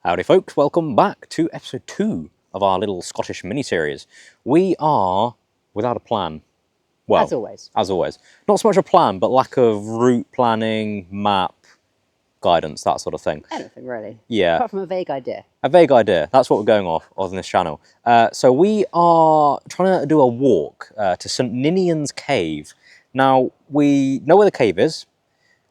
Howdy folks, welcome back to episode 2 of our little Scottish mini-series. We are without a plan. Well, as always. Not so much a plan, but lack of route planning, map, guidance, that sort of thing. Anything really. Yeah. Apart from a vague idea. A vague idea, that's what we're going off on this channel. So we are trying to do a walk to St Ninian's cave. Now, we know where the cave is,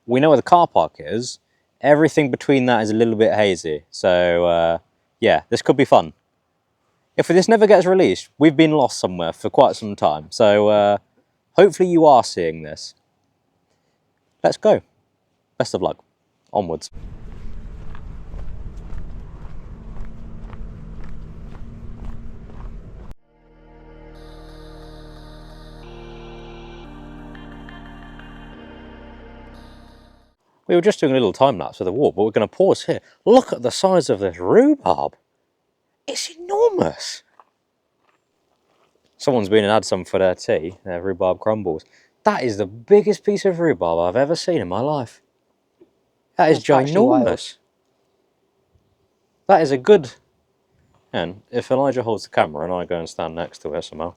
we know where the car park is, everything between that is a little bit hazy. So yeah, this could be fun. If this never gets released, we've been lost somewhere for quite some time. So hopefully you are seeing this. Let's go. Best of luck. Onwards. We were just doing a little time lapse of the walk, but we're going to pause here. Look at the size of this rhubarb. It's enormous. Someone's been and had some for their tea, their rhubarb crumbles. That is the biggest piece of rhubarb I've ever seen in my life. That's ginormous. That is a good... And if Elijah holds the camera and I go and stand next to it somehow.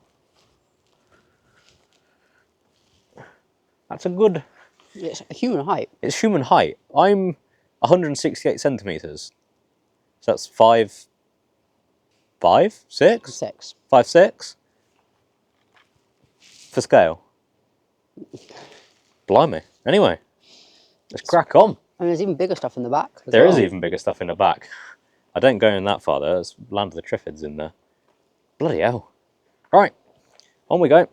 That's a good... It's human height. It's human height. I'm 168 centimetres. So that's 5'6"? 5'6"? For scale. Blimey. Anyway, let's crack on. I mean, there's even bigger stuff in the back. There is even bigger stuff in the back. I don't go in that far though. There's Land of the Triffids in there. Bloody hell. Right, on we go.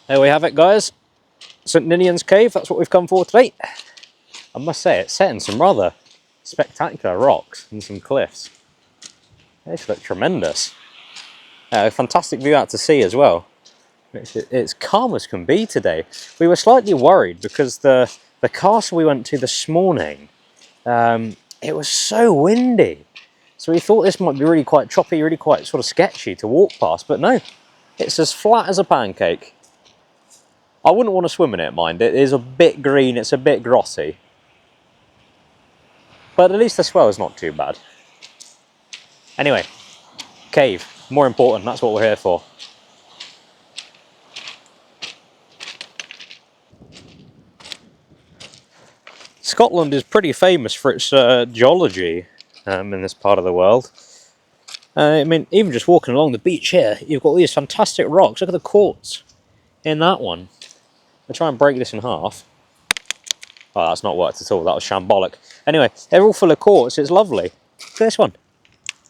There we have it, guys. St Ninian's Cave, that's what we've come for today. I must say, it's set in some rather spectacular rocks and some cliffs. These look tremendous. A fantastic view out to sea as well. It's calm as can be today. We were slightly worried because the castle we went to this morning, it was so windy. So we thought this might be really quite choppy, really quite sort of sketchy to walk past, but no, it's as flat as a pancake. I wouldn't want to swim in it, mind. It is a bit green, it's a bit grossy. But at least the swell's not too bad. Anyway, cave, more important, that's what we're here for. Scotland is pretty famous for its geology in this part of the world. I mean, even just walking along the beach here, you've got these fantastic rocks. Look at the quartz in that one. I'll try and break this in half. Oh, that's not worked at all. That was shambolic. Anyway, they're all full of quartz. It's lovely. Look at this one.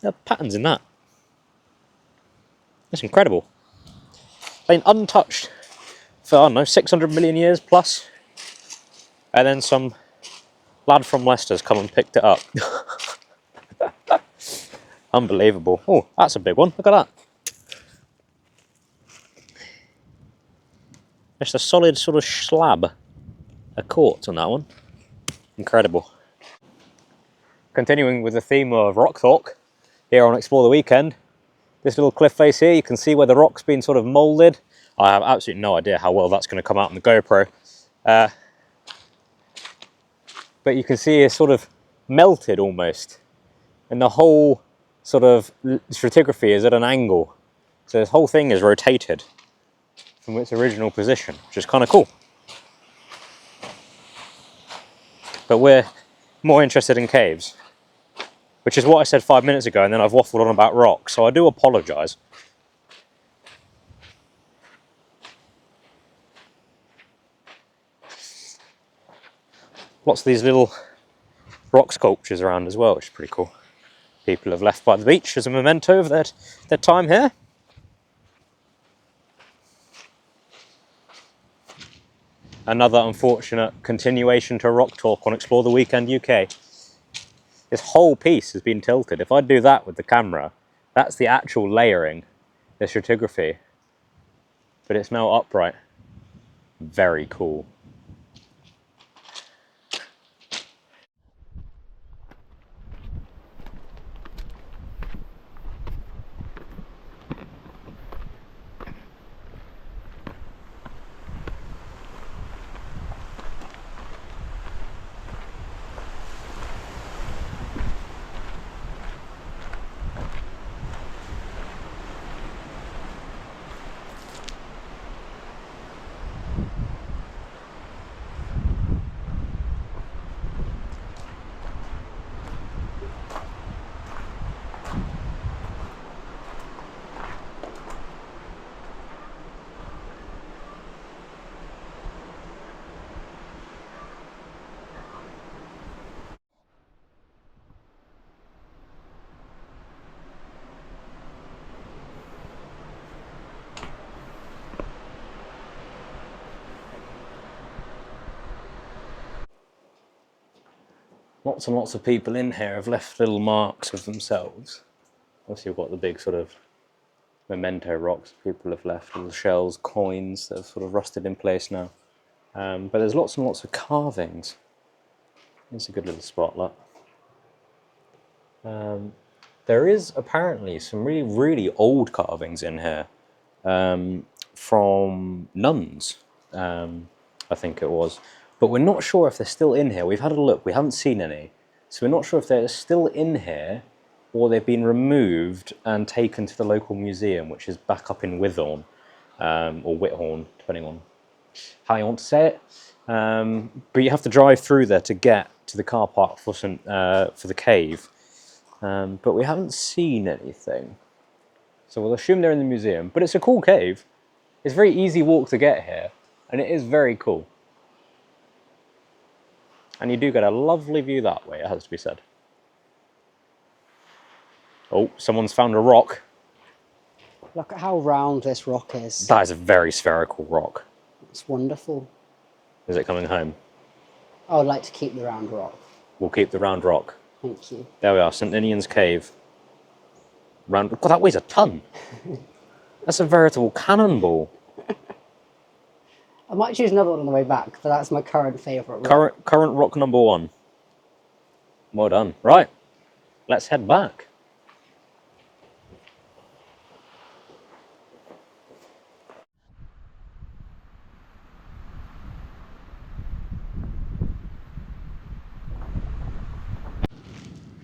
There are patterns in that. That's incredible. Been untouched for, I don't know, 600 million years plus. And then some lad from Leicester's come and picked it up. Unbelievable. Oh, that's a big one. Look at that. Just a solid sort of slab of quartz on that one. Incredible. Continuing with the theme of rock talk here on Explore the Weekend. This little cliff face here, you can see where the rock's been sort of moulded. I have absolutely no idea how well that's going to come out on the GoPro. But you can see it's sort of melted almost. And the whole sort of stratigraphy is at an angle. So this whole thing is rotated from its original position, which is kind of cool. But we're more interested in caves, which is what I said 5 minutes ago, and then I've waffled on about rocks, so I do apologise. Lots of these little rock sculptures around as well, which is pretty cool. People have left by the beach as a memento of their time here. Another unfortunate continuation to rock talk on Explore the Weekend UK. This whole piece has been tilted. If I do that with the camera, that's the actual layering, the stratigraphy. But it's now upright. Very cool. Lots and lots of people in here have left little marks of themselves. Obviously, we've got the big sort of memento rocks people have left, little shells, coins that have sort of rusted in place now. But there's lots and lots of carvings. It's a good little spot, look. There is apparently some really, really old carvings in here from nuns, I think it was. But we're not sure if they're still in here. We've had a look, we haven't seen any. So we're not sure if they're still in here or they've been removed and taken to the local museum, which is back up in Whithorn, or Whithorn, depending on how you want to say it. But you have to drive through there to get to the car park for the cave. But we haven't seen anything. So we'll assume they're in the museum. But it's a cool cave. It's a very easy walk to get here, and it is very cool. And you do get a lovely view that way, it has to be said. Oh, someone's found a rock. Look at how round this rock is. That is a very spherical rock. It's wonderful. Is it coming home? I would like to keep the round rock. We'll keep the round rock. Thank you. There we are, St. Ninian's cave. God, that weighs a ton. That's a veritable cannonball. I might choose another one on the way back, but that's my current favourite rock. Current rock number 1. Well done. Right, let's head back.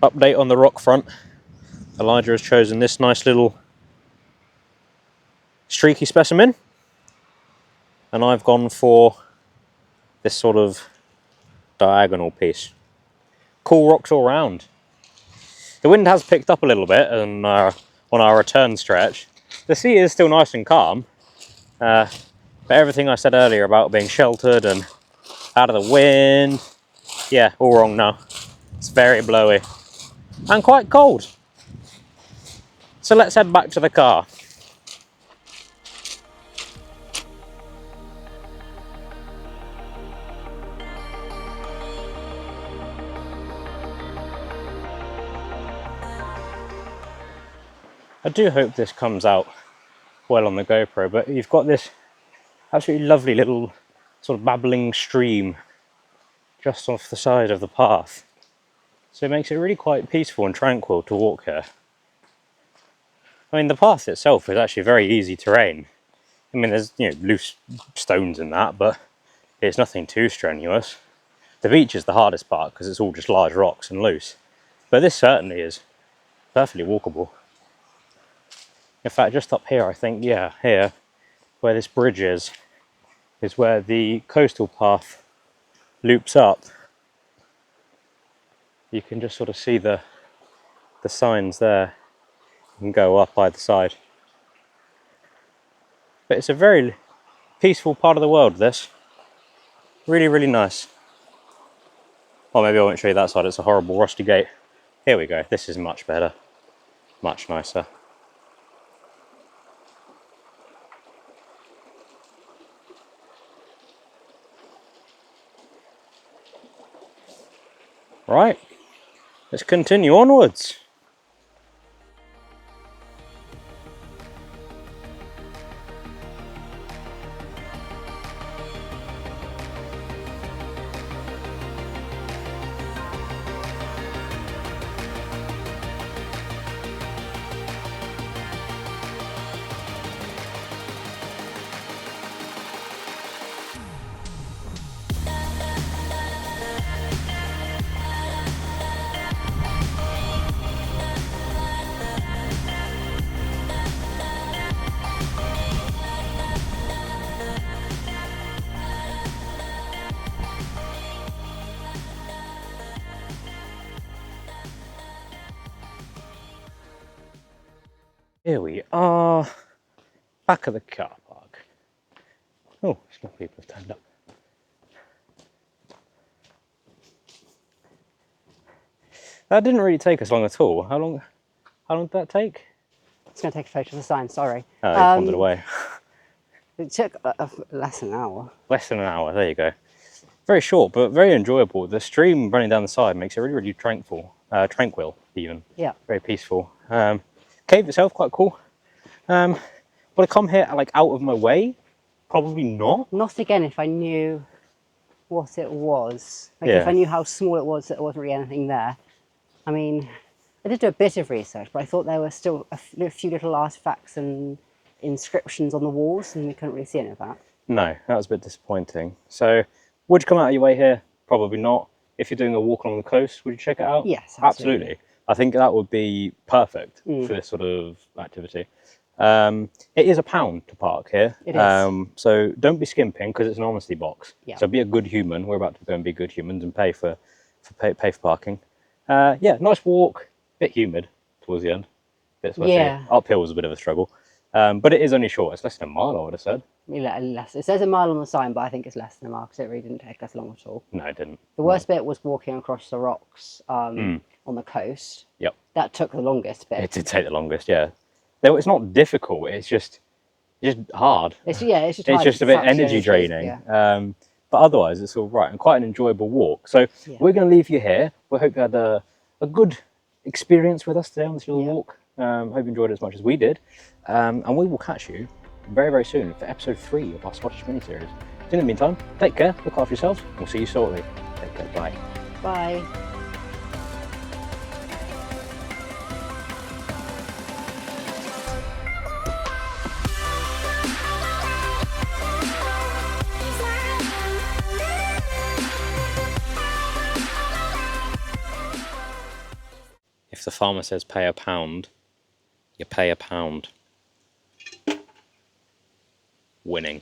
Update on the rock front. Elijah has chosen this nice little streaky specimen, and I've gone for this sort of diagonal piece. Cool rocks all round. The wind has picked up a little bit on our return stretch. The sea is still nice and calm, but everything I said earlier about being sheltered and out of the wind, yeah, all wrong now. It's very blowy and quite cold. So let's head back to the car. I do hope this comes out well on the GoPro, but you've got this absolutely lovely little sort of babbling stream just off the side of the path. So it makes it really quite peaceful and tranquil to walk here. I mean, the path itself is actually very easy terrain. I mean, there's, you know, loose stones in that, but it's nothing too strenuous. The beach is the hardest part because it's all just large rocks and loose. But this certainly is perfectly walkable. In fact, just up here, I think, yeah, here, where this bridge is where the coastal path loops up. You can just sort of see the signs there and go up either side. But it's a very peaceful part of the world, this. Really, really nice. Or maybe I won't show you that side, it's a horrible rusty gate. Here we go, this is much better. Much nicer. Right, let's continue onwards. Here we are, back at the car park. Oh, some people have turned up. That didn't really take us long at all. How long did that take? It's going to take a photo of the sign, sorry. Oh, it wandered away. It took less than an hour. Less than an hour, there you go. Very short, but very enjoyable. The stream running down the side makes it really, really tranquil even. Yeah. Very peaceful. Cave itself, quite cool. Would I come here like out of my way? Probably not. Not again if I knew what it was. Like Yeah. if I knew how small it was, that there wasn't really anything there. I mean, I did do a bit of research, but I thought there were still a few little artifacts and inscriptions on the walls, and we couldn't really see any of that. No, that was a bit disappointing. So, would you come out of your way here? Probably not. If you're doing a walk along the coast, would you check it out? Yes, absolutely. I think that would be perfect for this sort of activity. It is £1 to park here. It is. So don't be skimping because it's an honesty box. Yeah. So be a good human. We're about to go and be good humans and pay for parking. Yeah, nice walk. Bit humid towards the end. Bit sweaty. Yeah. Uphill was a bit of a struggle. But it is only short. It's less than a mile, I would have said. Less. It says a mile on the sign, but I think it's less than a mile because it really didn't take us long at all. No, it didn't. The worst bit was walking across the rocks on the coast. Yep. That took the longest bit. It did take the longest, yeah. It's not difficult, it's just hard. It's just It's just a bit energy draining. Yeah. But otherwise, it's all right and quite an enjoyable walk. So we're going to leave you here. We hope you had a good experience with us today on this little walk. Hope you enjoyed it as much as we did. And we will catch you very, very soon for episode 3 of our Scottish mini-series. In the meantime, take care, look after yourselves. We'll see you shortly. Take care, bye. Bye. If the farmer says pay £1, you pay £1. Winning.